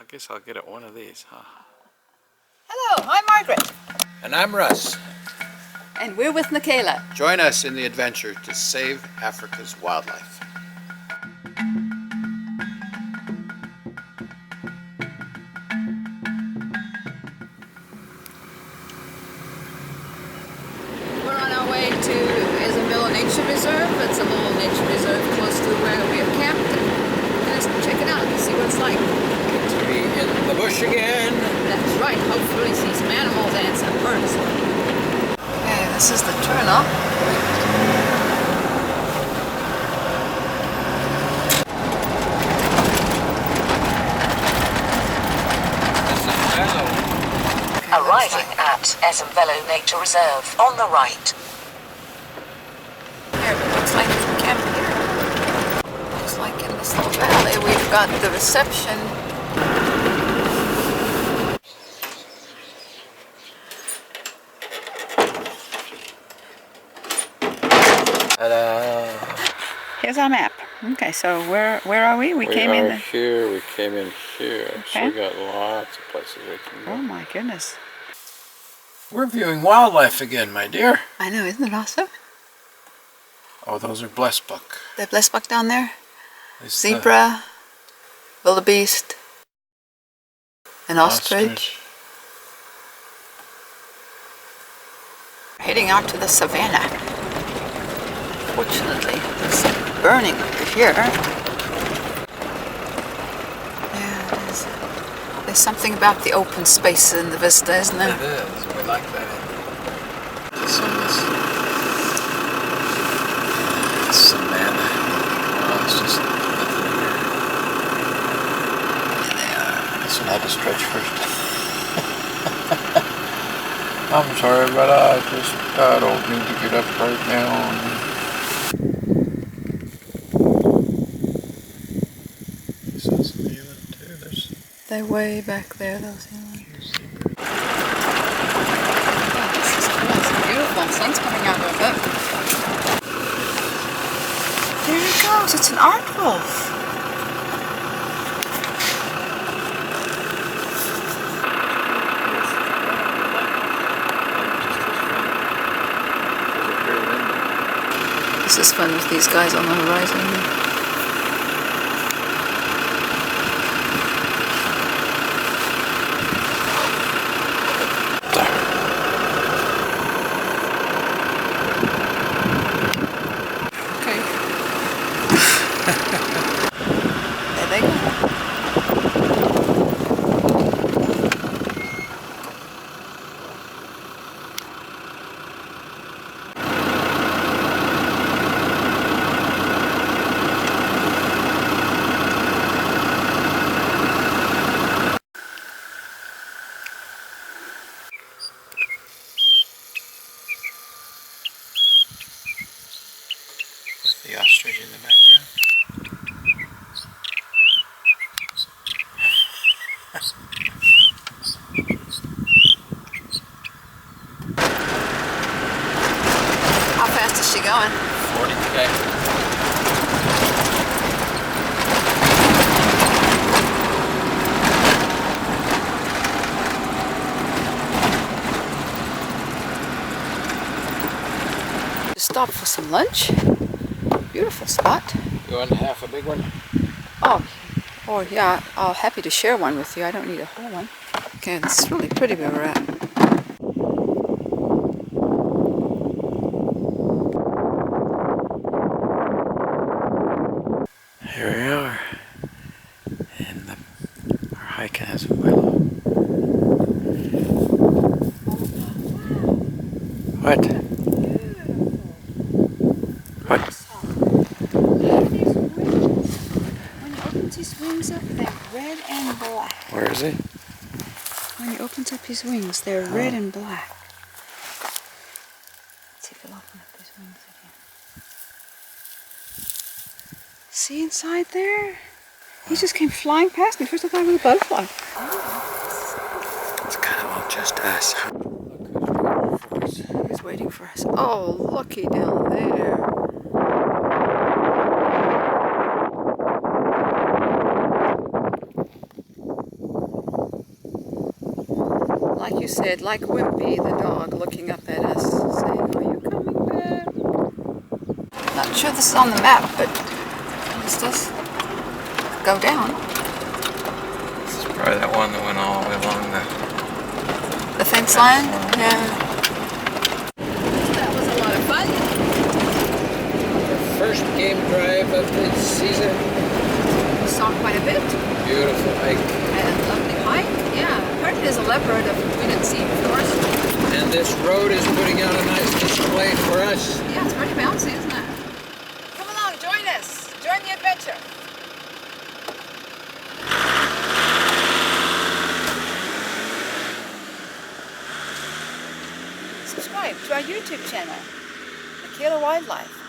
I guess I'll get it one of these, huh? Hello, I'm Margaret. And I'm Russ. And we're with Michaela. Join us in the adventure to save Africa's wildlife. We're on our way to Ezemvelo Nature Reserve. It's a little nature reserve close to where we have camped. Let's check it out and see what it's like. To be in the bush again. That's right. Hopefully see some animals and some birds. Okay, this is the turn-up. Arriving at Ezemvelo Nature Reserve on the right. Here, it looks like we can camp here. Just like in this little valley, we've got the reception. Ta-da! Here's our map. Okay, so where are we? We came in here, we came in here. Okay. So we got lots of places we can go. Oh my goodness. We're viewing wildlife again, my dear. I know, isn't it awesome? Oh, those are blessbuck. The blessbuck down there. It's Zebra, wildebeest, an ostrich. Heading out to the savannah. Fortunately, it's burning over here. Yeah, there's something about the open space in the vista, isn't there? It is. We like that. Savannah. Oh, it's just nothing here. There they are. This one had to stretch first. I'm sorry, but I don't need to get up right now. They're way back there, those humans. Oh, this is cool. It's beautiful. The sun's coming out of it. There it goes. It's an art wolf. This is fun with these guys on the horizon. There they go. The ostrich in the background. How fast is she going? 40K. Stop for some lunch. Beautiful spot. You want half a big one? Oh yeah, I'll happy to share one with you. I don't need a whole one. Okay, this is really pretty where we're at. Here we are. And our hike has a willow. What? What? When he opens his wings up, they're red and black. Where is he? When he opens up his wings, they're red and black. Let's see if he'll open up his wings again. See inside there? He just came flying past me. First I thought it was a butterfly. It's kind of all just us. He's waiting for us. Oh, looky down there. like you said, like Wimpy the dog looking up at us saying, are you coming back? Not sure this is on the map, but this does go down. This is probably that one that went all the way along The fence line? Yeah. That was a lot of fun. Our first game drive of the season. We saw quite a bit. Beautiful hike. And lovely hike. Yeah. Part of it is a leopard that we didn't see before. And this road is putting out a nice display for us. Yeah, it's pretty bouncy, isn't it? Come along, join us. Join the adventure. Subscribe to our YouTube channel, Michaela Wildlife.